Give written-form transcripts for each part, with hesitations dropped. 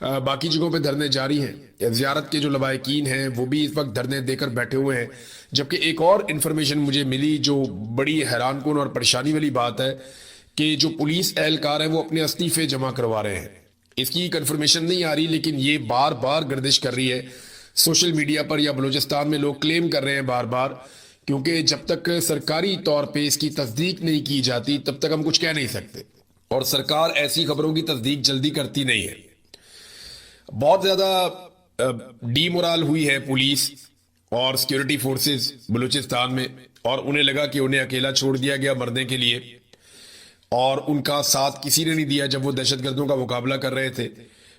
باقی جگہوں پہ دھرنے جاری ہیں. زیارت کے جو لوائقین ہیں وہ بھی اس وقت دھرنے دے کر بیٹھے ہوئے ہیں. جبکہ ایک اور انفارمیشن مجھے ملی جو بڑی حیران کن اور پریشانی والی بات ہے کہ جو پولیس اہلکار ہیں وہ اپنے استعفے جمع کروا رہے ہیں. اس کی کنفرمیشن نہیں آ رہی لیکن یہ بار بار گردش کر رہی ہے سوشل میڈیا پر, یا بلوچستان میں لوگ کلیم کر رہے ہیں بار بار, کیونکہ جب تک سرکاری طور پہ اس کی تصدیق نہیں کی جاتی تب تک ہم کچھ کہہ نہیں سکتے, اور سرکار ایسی خبروں کی تصدیق جلدی کرتی نہیں ہے. بہت زیادہ ڈی مورال ہوئی ہے پولیس اور سیکیورٹی فورسز بلوچستان میں, اور انہیں لگا کہ انہیں اکیلا چھوڑ دیا گیا مرنے کے لیے, اور ان کا ساتھ کسی نے نہیں دیا جب وہ دہشت گردوں کا مقابلہ کر رہے تھے.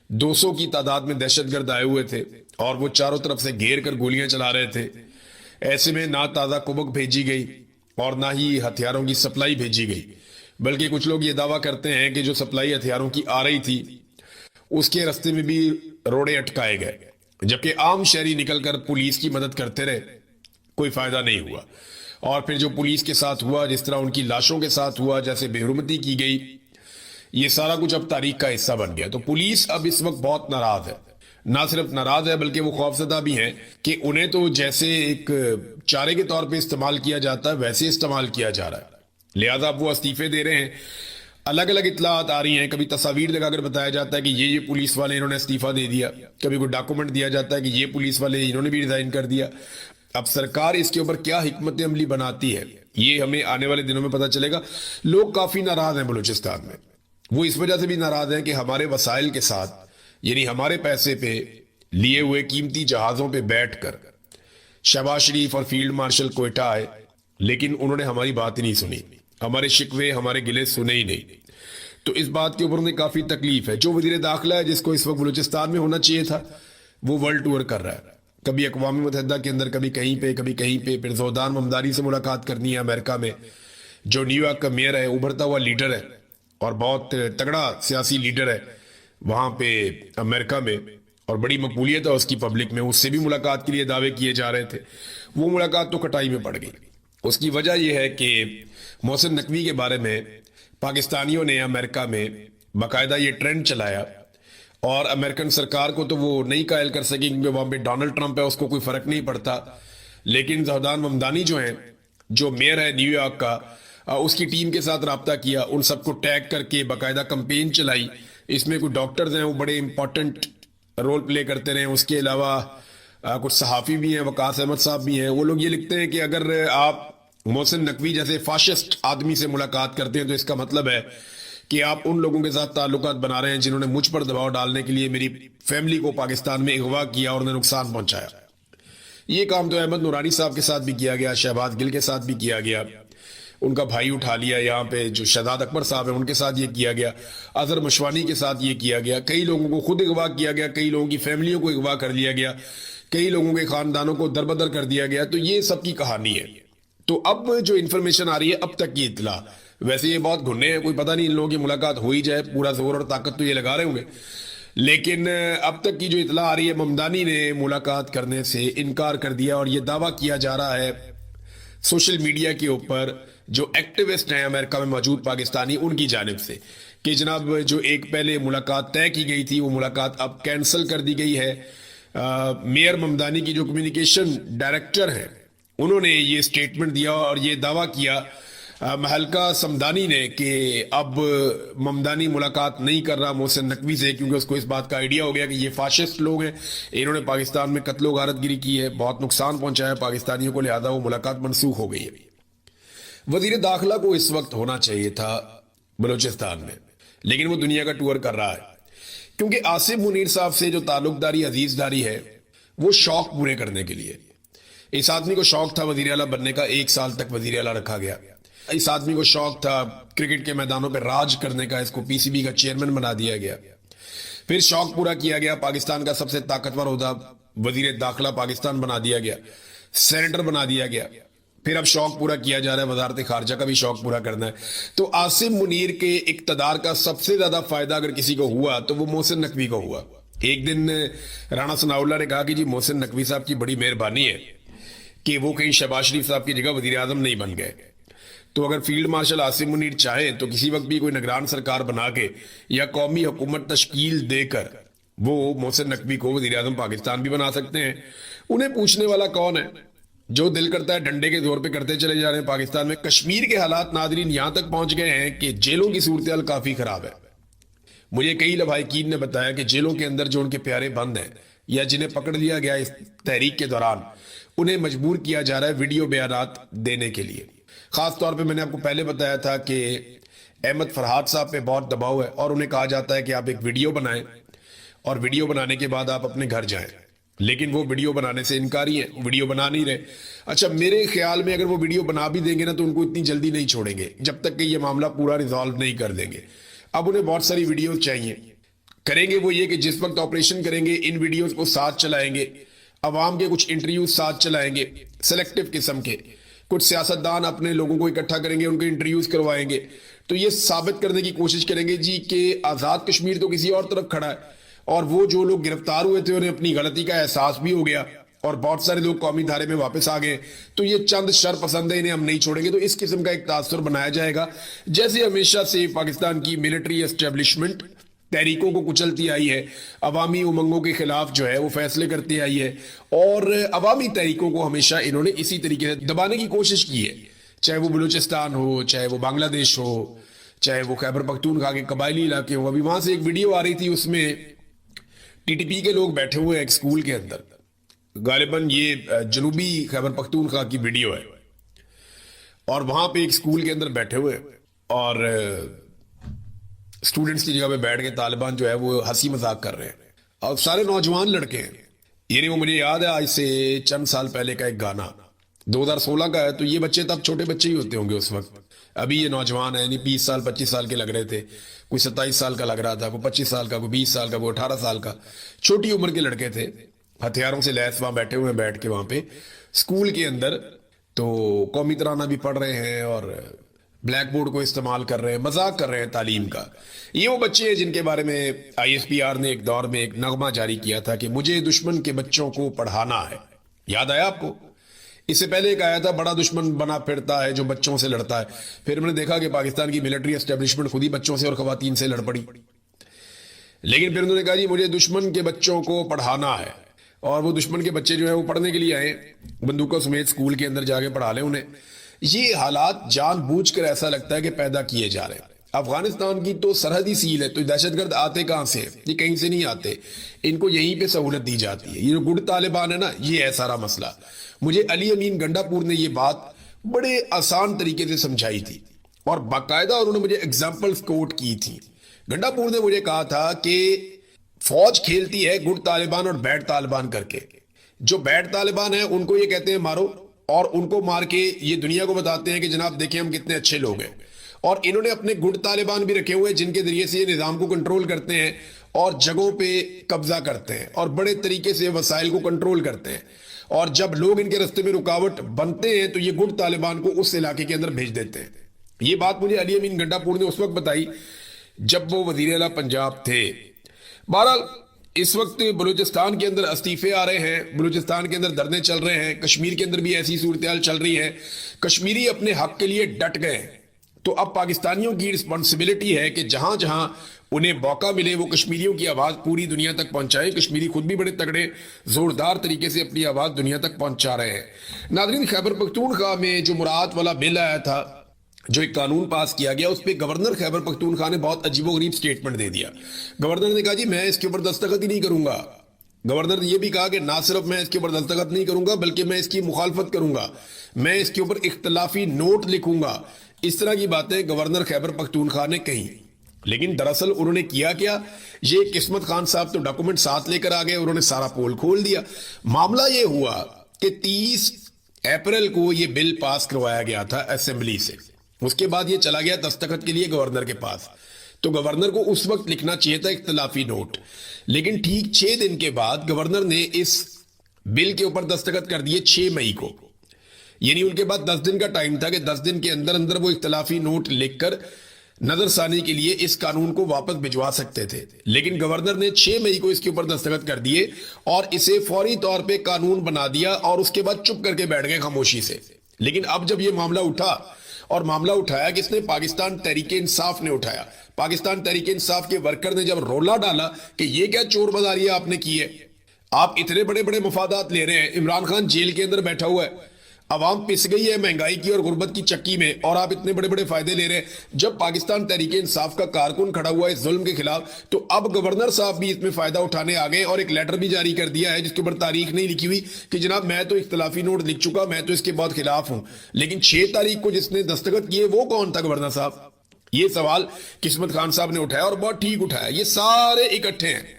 200 کی تعداد میں دہشت گرد آئے ہوئے تھے اور وہ چاروں طرف سے گھیر کر گولیاں چلا رہے تھے. ایسے میں نہ تازہ کبک بھیجی گئی اور نہ ہی ہتھیاروں کی سپلائی بھیجی گئی, بلکہ کچھ لوگ یہ دعویٰ کرتے ہیں کہ جو سپلائی ہتھیاروں کی آ رہی تھی اس کے رستے میں بھی روڑے اٹکائے گئے, جبکہ عام شہری نکل کر پولیس کی مدد کرتے رہے, کوئی فائدہ نہیں ہوا. اور پھر جو پولیس کے ساتھ ہوا, جس طرح ان کی لاشوں کے ساتھ ہوا, جیسے بے حرمتی کی گئی, یہ سارا کچھ اب تاریخ کا حصہ بن گیا. تو پولیس اب اس وقت بہت ناراض ہے, نہ صرف ناراض ہے بلکہ وہ خوفزدہ بھی ہیں کہ انہیں تو جیسے ایک چارے کے طور پہ استعمال کیا جاتا ہے ویسے استعمال کیا جا رہا ہے. لہذا اب وہ استعفے دے رہے ہیں. الگ الگ اطلاعات آ رہی ہیں, کبھی تصاویر لگا کر بتایا جاتا ہے کہ یہ پولیس والے انہوں نے استعفیٰ دے دیا, کبھی کوئی ڈاکومنٹ دیا جاتا ہے کہ یہ پولیس والے انہوں نے بھی ریزائن کر دیا. اب سرکار اس کے اوپر کیا حکمت عملی بناتی ہے یہ ہمیں آنے والے دنوں میں پتہ چلے گا. لوگ کافی ناراض ہیں بلوچستان میں. وہ اس وجہ سے بھی ناراض ہیں کہ ہمارے وسائل کے ساتھ, یعنی ہمارے پیسے پہ لیے ہوئے قیمتی جہازوں پہ بیٹھ کر شہباز شریف اور فیلڈ مارشل کوئٹہ آئے, لیکن انہوں نے ہماری بات ہی نہیں سنی, ہمارے شکوے ہمارے گلے سنے ہی نہیں. تو اس بات کے اوپر انہیں کافی تکلیف ہے. جو وزیر داخلہ ہے جس کو اس وقت بلوچستان میں ہونا چاہیے تھا وہ ورلڈ ٹور کر رہا ہے, کبھی اقوام متحدہ کے اندر, کبھی کہیں پہ, کبھی کہیں پہ. پھر زودان ممدانی سے ملاقات کرنی ہے امریکہ میں, جو نیو یارک کا میئر ہے, ابھرتا ہوا لیڈر ہے اور بہت تگڑا سیاسی لیڈر ہے وہاں پہ امریکہ میں, اور بڑی مقبولیت ہے اس کی پبلک میں. اس سے بھی ملاقات کے لیے دعوے کیے جا رہے تھے. وہ ملاقات تو کٹائی میں پڑ گئی. اس کی وجہ یہ ہے کہ محسن نقوی کے بارے میں پاکستانیوں نے امریکہ میں باقاعدہ یہ ٹرینڈ چلایا, اور امریکن سرکار کو تو وہ نہیں قائل کر سکی کیونکہ وہاں پہ ڈونلڈ ٹرمپ ہے, اس کو کوئی فرق نہیں پڑتا. لیکن زہدان ممدانی جو ہیں, جو میئر ہے نیو یارک کا, اس کی ٹیم کے ساتھ رابطہ کیا, ان سب کو ٹیگ کر کے باقاعدہ کمپین چلائی. اس میں کچھ ڈاکٹرز ہیں وہ بڑے امپورٹنٹ رول پلے کرتے رہے. اس کے علاوہ کچھ صحافی بھی ہیں, وقاص احمد صاحب بھی ہیں. وہ لوگ یہ لکھتے ہیں کہ اگر آپ محسن نقوی جیسے فاشسٹ آدمی سے ملاقات کرتے ہیں تو اس کا مطلب ہے کہ آپ ان لوگوں کے ساتھ تعلقات بنا رہے ہیں جنہوں نے مجھ پر دباؤ ڈالنے کے لیے میری فیملی کو پاکستان میں اغوا کیا اور انہیں نقصان پہنچایا. یہ کام تو احمد نورانی صاحب کے ساتھ بھی کیا گیا, شہباز گل کے ساتھ بھی کیا گیا, ان کا بھائی اٹھا لیا یہاں پہ جو شہزاد اکبر صاحب ہیں ان کے ساتھ یہ کیا گیا, اظہر مشوانی کے ساتھ یہ کیا گیا, کئی لوگوں کو خود اغوا کیا گیا, کئی لوگوں کی فیملیوں کو اغوا کر لیا گیا, کئی لوگوں کے خاندانوں کو دربدر کر دیا گیا. تو یہ سب کی کہانی ہے. تو اب جو انفارمیشن آ رہی ہے اب تک کی اطلاع, ویسے یہ بہت گھنے ہیں, کوئی پتہ نہیں ان لوگوں کی ملاقات ہو ہی جائے, پورا زور اور طاقت تو یہ لگا رہے ہوں گے, لیکن اب تک کی جو اطلاع آ رہی ہے ممدانی نے ملاقات کرنے سے انکار کر دیا. اور یہ دعویٰ کیا جا رہا ہے سوشل میڈیا کے اوپر جو ایکٹیوسٹ ہیں امریکہ میں موجود پاکستانی, ان کی جانب سے کہ جناب جو ایک پہلے ملاقات طے کی گئی تھی وہ ملاقات اب کینسل کر دی گئی ہے. میئر ممدانی کی جو کمیونیکیشن ڈائریکٹر ہیں انہوں نے یہ سٹیٹمنٹ دیا اور یہ دعویٰ کیا مہلکہ سمدانی نے کہ اب ممدانی ملاقات نہیں کر رہا محسن نقوی سے, کیونکہ اس کو اس بات کا آئیڈیا ہو گیا کہ یہ فاشسٹ لوگ ہیں, انہوں نے پاکستان میں قتل و غارت گری کی ہے, بہت نقصان پہنچایا پاکستانیوں کو, لہذا وہ ملاقات منسوخ ہو گئی ہے. وزیر داخلہ کو اس وقت ہونا چاہیے تھا بلوچستان میں, لیکن وہ دنیا کا ٹور کر رہا ہے, کیونکہ آصف منیر صاحب سے جو تعلق داری عزیز داری ہے وہ شوق پورے کرنے کے لیے. اس آدمی کو شوق تھا وزیر اعلیٰ بننے کا, 1 سال تک وزیر اعلیٰ رکھا گیا. اس آدمی کو شوق تھا کرکٹ کے میدانوں پہ راج کرنے کا, اس کو پی سی بی کا چیئرمین بنا دیا گیا. پھر شوق پورا کیا گیا, پاکستان کا سب سے طاقتور عہدہ وزیر داخلہ پاکستان بنا دیا گیا, سینیٹر بنا دیا گیا. پھر اب شوق پورا کیا جا رہا ہے, وزارت خارجہ کا بھی شوق پورا کرنا ہے. تو آصف منیر کے اقتدار کا سب سے زیادہ فائدہ اگر کسی کو ہوا تو وہ محسن نقوی کو ہوا. ایک دن رانا ثناء اللہ نے کہا کہ جی محسن نقوی صاحب کی بڑی مہربانی ہے کہ وہ کہیں شہباز شریف صاحب کی جگہ وزیر اعظم نہیں بن گئے. تو اگر فیلڈ مارشل آصف منیر چاہیں تو کسی وقت بھی کوئی نگران سرکار بنا کے یا قومی حکومت تشکیل دے کر وہ محسن نقوی کو وزیر اعظم پاکستان بھی بنا سکتے ہیں. انہیں پوچھنے والا کون ہے؟ جو دل کرتا ہے ڈنڈے کے زور پہ کرتے چلے جا رہے ہیں. پاکستان میں کشمیر کے حالات ناظرین یہاں تک پہنچ گئے ہیں کہ جیلوں کی صورتحال کافی خراب ہے. مجھے کئی لبحائقین نے بتایا کہ جیلوں کے اندر جو ان کے پیارے بند ہیں یا جنہیں پکڑ لیا گیا اس تحریک کے دوران, انہیں مجبور کیا جا رہا ہے ویڈیو بیانات دینے کے لیے. خاص طور پہ میں نے آپ کو پہلے بتایا تھا کہ احمد فرحات صاحب پہ بہت دباؤ ہے اور انہیں کہا جاتا ہے کہ آپ ایک ویڈیو بنائیں اور ویڈیو بنانے کے بعد آپ اپنے گھر جائیں, لیکن وہ ویڈیو بنانے سے انکاری ہیں, ویڈیو بنا نہیں رہے. اچھا, میرے خیال میں اگر وہ ویڈیو بنا بھی دیں گے نا تو ان کو اتنی جلدی نہیں چھوڑیں گے جب تک کہ یہ معاملہ پورا ریزالو نہیں کر دیں گے. اب انہیں بہت ساری ویڈیوز چاہیے. کریں گے وہ یہ کہ جس وقت آپریشن کریں گے ان ویڈیوز کو ساتھ چلائیں گے, عوام کے کچھ انٹرویوز ساتھ چلائیں گے سلیکٹو قسم کے, کچھ سیاستدان اپنے لوگوں کو اکٹھا کریں گے, ان کے انٹرویوز کروائیں گے, تو یہ ثابت کرنے کی کوشش کریں گے جی کہ آزاد کشمیر تو کسی اور طرف کھڑا ہے, اور وہ جو لوگ گرفتار ہوئے تھے انہیں اپنی غلطی کا احساس بھی ہو گیا اور بہت سارے لوگ قومی دھارے میں واپس آ گئے, تو یہ چند شر پسند ہیں, انہیں ہم نہیں چھوڑیں گے. تو اس قسم کا ایک تاثر بنایا جائے گا. جیسے ہمیشہ سے پاکستان کی ملٹری اسٹیبلشمنٹ تحریکوں کو کچلتی آئی ہے, عوامی امنگوں کے خلاف جو ہے وہ فیصلے کرتی آئی ہے, اور عوامی تحریکوں کو ہمیشہ انہوں نے اسی طریقے سے دبانے کی کوشش کی ہے, چاہے وہ بلوچستان ہو, چاہے وہ بنگلہ دیش ہو, چاہے وہ خیبر پختونخوا کے قبائلی علاقے ہوں. ابھی وہاں سے ایک ویڈیو آ رہی تھی, اس میں ٹی ٹی پی کے لوگ بیٹھے ہوئے ہیں ایک سکول کے اندر, غالباً یہ جنوبی خیبر پختونخوا کی ویڈیو ہے, اور وہاں پہ ایک سکول کے اندر بیٹھے ہوئے اور اسٹوڈنٹس کی جگہ پہ بیٹھ کے طالبان جو ہے وہ ہنسی مذاق کر رہے ہیں, اور سارے نوجوان لڑکے ہیں. یعنی وہ مجھے یاد ہے آج سے چند سال پہلے کا ایک گانا 2016 کا ہے, تو یہ بچے تب چھوٹے بچے ہی ہوتے ہوں گے اس وقت. ابھی یہ نوجوان ہے, یعنی 20 سال 25 سال کے لگ رہے تھے, کوئی 27 سال کا لگ رہا تھا, کوئی 25 سال کا, کوئی 20 سال کا, کوئی 18 سال کا, چھوٹی عمر کے لڑکے تھے, ہتھیاروں سے لیس وہاں بیٹھے ہوئے ہیں, بیٹھ کے وہاں پہ اسکول کے اندر تو قومی ترانہ بھی پڑھ رہے ہیں اور بلیک بورڈ کو استعمال کر رہے ہیں, مذاق کر رہے ہیں تعلیم کا. یہ وہ بچے ہیں جن کے بارے میں آئی ایس پی آر نے ایک دور میں ایک نغمہ جاری کیا تھا کہ مجھے دشمن کے بچوں کو پڑھانا ہے. یاد آیا آپ کو؟ اس سے پہلے ایک آیا تھا بڑا دشمن بنا پھرتا ہے جو بچوں سے لڑتا ہے. پھر ہم نے دیکھا کہ پاکستان کی ملٹری اسٹیبلشمنٹ خود ہی بچوں سے اور خواتین سے لڑ پڑی, لیکن پھر انہوں نے کہا جی مجھے دشمن کے بچوں کو پڑھانا ہے, اور وہ دشمن کے بچے جو ہیں وہ پڑھنے کے لیے آئے, بندوقوں سمیت اسکول کے اندر جا کے پڑھا لیں انہیں. یہ حالات جان بوجھ کر ایسا لگتا ہے کہ پیدا کیے جا رہے ہیں. افغانستان کی تو سرحدی سیل ہے, تو دہشت گرد آتے کہاں سے ہیں؟ یہ کہیں سے نہیں آتے, ان کو یہیں پہ سہولت دی جاتی ہے. یہ جو گڈ طالبان ہے نا, یہ ہے سارا مسئلہ. مجھے علی امین گنڈا پور نے یہ بات بڑے آسان طریقے سے سمجھائی تھی, اور باقاعدہ انہوں نے مجھے ایگزامپلز کوٹ کی تھی. گنڈا پور نے مجھے کہا تھا کہ فوج کھیلتی ہے گڈ طالبان اور بیڈ طالبان کر کے. جو بیڈ طالبان ہیں ان کو یہ کہتے ہیں مارو, اور ان کو مار کے یہ دنیا کو بتاتے ہیں کہ جناب دیکھیں ہم کتنے اچھے لوگ ہیں. اور انہوں نے اپنے گڈ طالبان بھی رکھے ہوئے جن کے ذریعے سے یہ نظام کو کنٹرول کرتے ہیں اور جگہوں پہ قبضہ کرتے ہیں اور بڑے طریقے سے وسائل کو کنٹرول کرتے ہیں, اور جب لوگ ان کے رستے میں رکاوٹ بنتے ہیں تو یہ گڈ طالبان کو اس علاقے کے اندر بھیج دیتے ہیں. یہ بات مجھے علی امین گنڈا پور نے اس وقت بتائی جب وہ وزیر اعلیٰ پنجاب تھے. بہرحال اس وقت بلوچستان کے اندر استعفے آ رہے ہیں, بلوچستان کے اندر دھرنے چل رہے ہیں, کشمیر کے اندر بھی ایسی صورتحال چل رہی ہے. کشمیری اپنے حق کے لیے ڈٹ گئے, تو اب پاکستانیوں کی رسپانسبلٹی ہے کہ جہاں جہاں انہیں موقع ملے وہ کشمیریوں کی آواز پوری دنیا تک پہنچائے. کشمیری خود بھی بڑے تگڑے زوردار طریقے سے اپنی آواز دنیا تک پہنچا رہے ہیں. ناظرین, خیبر پختونخوا میں جو مراعات والا بل آیا تھا, جو ایک قانون پاس کیا گیا, اس پہ گورنر خیبر پختونخوا نے بہت عجیب و غریب سٹیٹمنٹ دے دیا. گورنر نے کہا جی میں اس کے اوپر دستخط ہی نہیں کروں گا. گورنر نے یہ بھی کہا کہ نہ صرف میں اس کے اوپر دستخط نہیں کروں گا بلکہ میں اس کی مخالفت کروں گا, میں اس کے اوپر اختلافی نوٹ لکھوں گا. اس طرح کی باتیں گورنر خیبر پختونخوا نے کہیں. لیکن دراصل انہوں نے کیا کیا, یہ قسمت خان صاحب تو ڈاکومنٹ ساتھ لے کر آ گئے, انہوں نے سارا پول کھول دیا. معاملہ یہ ہوا کہ 30 اپریل کو یہ بل پاس کروایا گیا تھا اسمبلی سے. اس کے بعد یہ چلا گیا دستخط کے لیے گورنر کے پاس, تو گورنر کو اس وقت لکھنا چاہیے تھا اختلافی نوٹ. لیکن ٹھیک 6 دن کے بعد گورنر نے اس بل کے اوپر دستخط کر دیے 6 مئی کو. یعنی ان کے بعد 10 دن کا ٹائم تھا کہ 10 دن کے اندر اندر وہ اختلافی نوٹ لکھ کر نظر ثانی کے لیے اس قانون کو واپس بھجوا سکتے تھے. لیکن گورنر نے 6 مئی کو اس کے اوپر دستخط کر دیے اور اسے فوری طور پہ قانون بنا دیا, اور اس کے بعد چپ کر کے بیٹھ گئے خاموشی سے. لیکن اب جب یہ معاملہ اٹھا اور معاملہ اٹھایا کس نے؟ پاکستان تحریک انصاف نے اٹھایا. پاکستان تحریک انصاف کے ورکر نے جب رولا ڈالا کہ یہ کیا چور بازاری آپ نے کی ہے، آپ اتنے بڑے بڑے مفادات لے رہے ہیں، عمران خان جیل کے اندر بیٹھا ہوا ہے، عوام پس گئی ہے مہنگائی کی اور غربت کی چکی میں، اور آپ اتنے بڑے بڑے فائدے لے رہے ہیں. جب پاکستان تحریک انصاف کا کارکن کھڑا ہوا ہے اس ظلم کے خلاف، تو اب گورنر صاحب بھی اس میں فائدہ اٹھانے آ گئے اور ایک لیٹر بھی جاری کر دیا ہے جس کے اوپر تاریخ نہیں لکھی ہوئی کہ جناب میں تو اختلافی نوٹ لکھ چکا، میں تو اس کے بعد خلاف ہوں. لیکن 6 تاریخ کو جس نے دستخط کیے وہ کون تھا گورنر صاحب؟ یہ سوال قسمت خان صاحب نے اٹھایا اور بہت ٹھیک اٹھایا. یہ سارے اکٹھے ہیں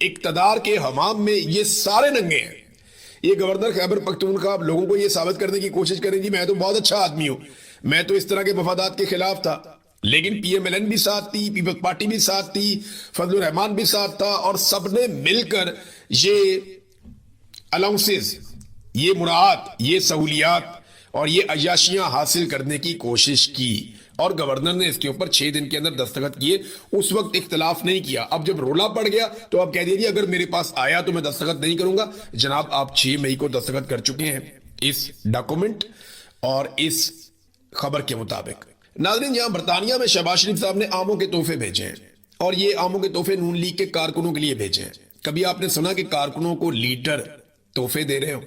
اقتدار کے حمام میں، یہ سارے ننگے ہیں. یہ گورنر خیبر پختونخوا لوگوں کو یہ ثابت کرنے کی کوشش کریں جی میں تو بہت اچھا آدمی ہوں، میں تو اس طرح کے مفادات کے خلاف تھا. لیکن پی ایم ایل این بھی ساتھ تھی، پیپلز پارٹی بھی ساتھ تھی، فضل الرحمان بھی ساتھ تھا، اور سب نے مل کر یہ الاؤنسز، یہ مراعات، یہ سہولیات اور یہ عیاشیاں حاصل کرنے کی کوشش کی. اور گورنر نے اس کے اوپر 6 دن کے اندر دستخط کیے. اس وقت اختلاف نہیں کیا. اب جب رولا پڑ گیا تو آپ کہہ دیجیے اگر میرے پاس آیا تو میں دستخط نہیں کروں گا. جناب آپ 6 مئی کو دستخط کر چکے ہیں اس ڈاکومنٹ اور اس خبر کے مطابق. ناظرین، یہاں برطانیہ میں شہباز شریف صاحب نے آموں کے تحفے بھیجے ہیں، اور یہ آموں کے تحفے نون لیگ کے کارکنوں کے لیے بھیجے ہیں. کبھی آپ نے سنا کہ کارکنوں کو لیڈر تحفے دے رہے ہو؟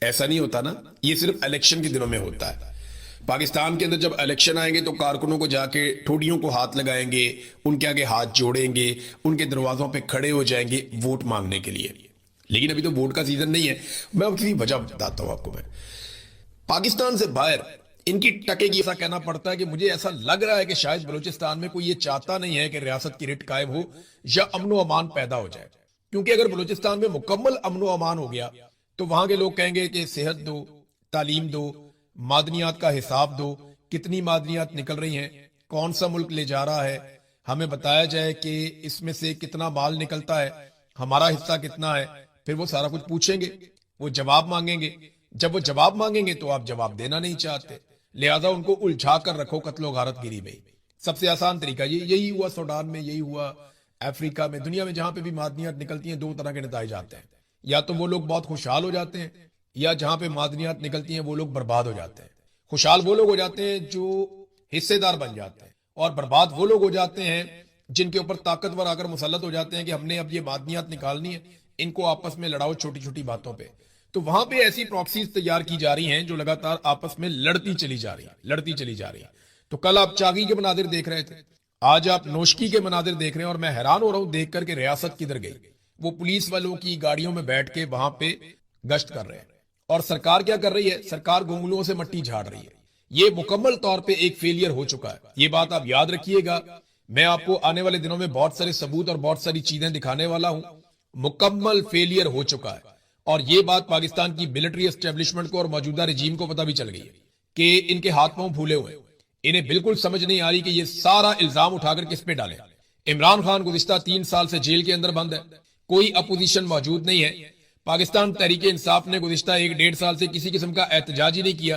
ایسا نہیں ہوتا نا، یہ صرف الیکشن کے دنوں میں ہوتا ہے. پاکستان کے اندر جب الیکشن آئیں گے تو کارکنوں کو جا کے ٹھوڑیوں کو ہاتھ لگائیں گے، ان کے آگے ہاتھ جوڑیں گے، ان کے دروازوں پہ کھڑے ہو جائیں گے ووٹ مانگنے کے لیے. لیکن ابھی تو ووٹ کا سیزن نہیں ہے. میں کسی وجہ بتاتا ہوں آپ کو. میں پاکستان سے باہر ان کی ٹکے کی ایسا کہنا پڑتا ہے کہ مجھے ایسا لگ رہا ہے کہ شاید بلوچستان میں کوئی یہ چاہتا نہیں ہے کہ ریاست کی رٹ قائم ہو یا امن و امان پیدا ہو جائے. کیونکہ اگر بلوچستان میں مکمل امن و امان ہو گیا تو وہاں کے لوگ کہیں گے کہ صحت دو، تعلیم دو، معدنیات کا حساب دو، کتنی معدنیات نکل رہی ہیں، کون سا ملک لے جا رہا ہے، ہمیں بتایا جائے کہ اس میں سے کتنا مال نکلتا ہے، ہمارا حصہ کتنا ہے. پھر وہ سارا کچھ پوچھیں گے، وہ جواب مانگیں گے. جب وہ جواب مانگیں گے تو آپ جواب دینا نہیں چاہتے، لہذا ان کو الجھا کر رکھو قتل و غارت گیری میں. سب سے آسان طریقہ یہی ہوا سوڈان میں، یہی ہوا افریقہ میں. دنیا میں جہاں پہ بھی معدنیات نکلتی ہیں 2 طرح کے نتائج آتے ہیں. یا تو وہ لوگ بہت خوشحال ہو جاتے ہیں، یا جہاں پہ معدنیات نکلتی ہیں وہ لوگ برباد ہو جاتے ہیں. خوشحال وہ لوگ ہو جاتے ہیں جو حصے دار بن جاتے ہیں، اور برباد وہ لوگ ہو جاتے ہیں جن کے اوپر طاقتور آ کر مسلط ہو جاتے ہیں کہ ہم نے اب یہ معدنیات نکالنی ہے، ان کو آپس میں لڑاؤ چھوٹی چھوٹی باتوں پہ. تو وہاں پہ ایسی پراکسیز تیار کی جا رہی ہیں جو لگاتار آپس میں لڑتی چلی جا رہی ہیں. تو کل آپ چاگی کے مناظر دیکھ رہے تھے، آج آپ نوشکی کے مناظر دیکھ رہے ہیں، اور میں حیران ہو رہا ہوں دیکھ کر کہ ریاست کدھر گئی. وہ پولیس والوں کی گاڑیوں میں بیٹھ کے وہاں پہ گشت کر رہے ہیں. اور سرکار کیا کر رہی ہے؟ سرکار گونگلوں سے مٹی جھاڑ رہی ہے. یہ مکمل طور پہ ایک فیلئر ہو چکا ہے. یہ بات آپ یاد رکھیے گا. میں آپ کو آنے والے دنوں میں بہت سارے ثبوت اور بہت ساری چیزیں دکھانے والا ہوں. مکمل فیلئر ہو چکا ہے. اور یہ بات پاکستان کی ملٹری اسٹیبلشمنٹ کو اور موجودہ رجیم کو پتہ بھی چل گئی ہے کہ ان کے ہاتھ پاؤں پھولے ہوئے. انہیں بالکل سمجھ نہیں آ رہی کہ یہ سارا الزام اٹھا کر کس پہ ڈالیں. عمران خان گزشتہ 3 سال سے جیل کے اندر بند ہے، کوئی اپوزیشن موجود نہیں ہے. پاکستان تحریک انصاف نے گزشتہ 1-1.5 سال سے کسی قسم کا احتجاج ہی نہیں کیا.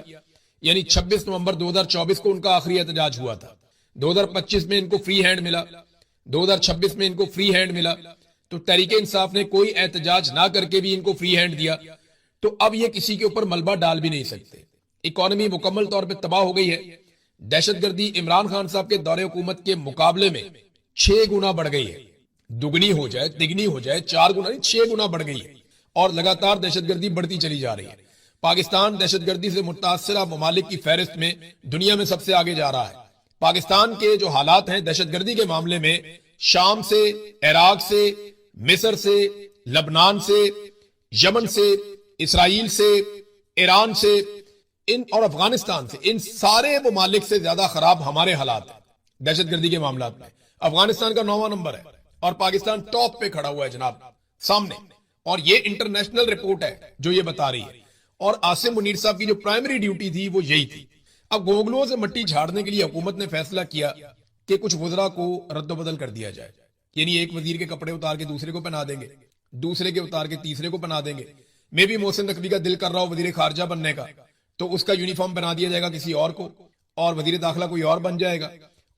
یعنی 26 نومبر 2024 کو ان کا آخری احتجاج ہوا تھا. 2025 میں ان کو فری ہینڈ ملا، 2026 میں ان کو فری ہینڈ ملا. تو تحریک انصاف نے کوئی احتجاج نہ کر کے بھی ان کو فری ہینڈ دیا. تو اب یہ کسی کے اوپر ملبہ ڈال بھی نہیں سکتے. اکانومی مکمل طور پہ تباہ ہو گئی ہے. دہشت گردی عمران خان صاحب کے دور حکومت کے مقابلے میں 6 گنا بڑھ گئی ہے. دگنی ہو جائے، تگنی ہو جائے، 4 گنا نہیں 6 گنا بڑھ گئی ہے. اور لگاتار دہشت گردی بڑھتی چلی جا رہی ہے. پاکستان دہشت گردی سے متاثرہ ممالک کی فہرست میں دنیا میں سب سے آگے جا رہا ہے. پاکستان کے جو حالات ہیں دہشت گردی کے معاملے میں، شام سے، عراق سے، مصر سے، لبنان سے، یمن سے، اسرائیل سے، ایران سے، اور افغانستان سے، ان سارے ممالک سے زیادہ خراب ہمارے حالات ہیں دہشت گردی کے معاملات میں. افغانستان کا 9واں نمبر ہے اور پاکستان ٹاپ پہ کھڑا ہوا ہے جناب سامنے. اور یہ انٹرنیشنل رپورٹ ہے جو یہ بتا رہی ہے. اور عاصم منیر صاحب کی جو پرائمری ڈیوٹی تھی وہ یہی تھی. اب گونگلوں سے مٹی جھاڑنے کے لیے حکومت نے فیصلہ کیا کہ کچھ وزراء کو رد و بدل کر دیا جائے. یعنی ایک وزیر کے کپڑے اتار کے دوسرے کو پہنا دیں گے، دوسرے کے اتار کے تیسرے کو پہنا دیں گے. میں بھی محسن نقوی کا دل کر رہا ہوں وزیر خارجہ بننے کا، تو اس کا یونیفارم بنا دیا جائے گا کسی اور کو، اور وزیر داخلہ کوئی اور بن جائے گا،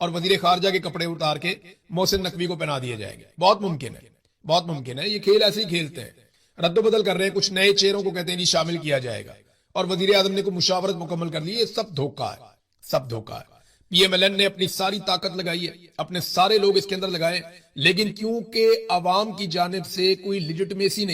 اور وزیر خارجہ کے کپڑے اتار کے محسن نقوی کو پہنا دیا جائے گا. بہت ممکن ہے، بہت ممکن ہے. یہ کھیل ایسے ہی کھیلتے ہیں، رد و بدل کر رہے ہیں. کچھ نئے چہروں کو کہتے ہیں جی شامل کیا جائے گا، اور وزیر اعظم نے کوئی مشاورت مکمل کر لی. یہ سب دھوکہ ہے، سب دھوکہ ہے. PMLN نے اپنی ساری طاقت لگائی ہے, اپنے سارے لوگ اس کے اندر لگائے, لیکن کیونکہ عوام کی جانب سے کوئی لیجٹمیسی نہیں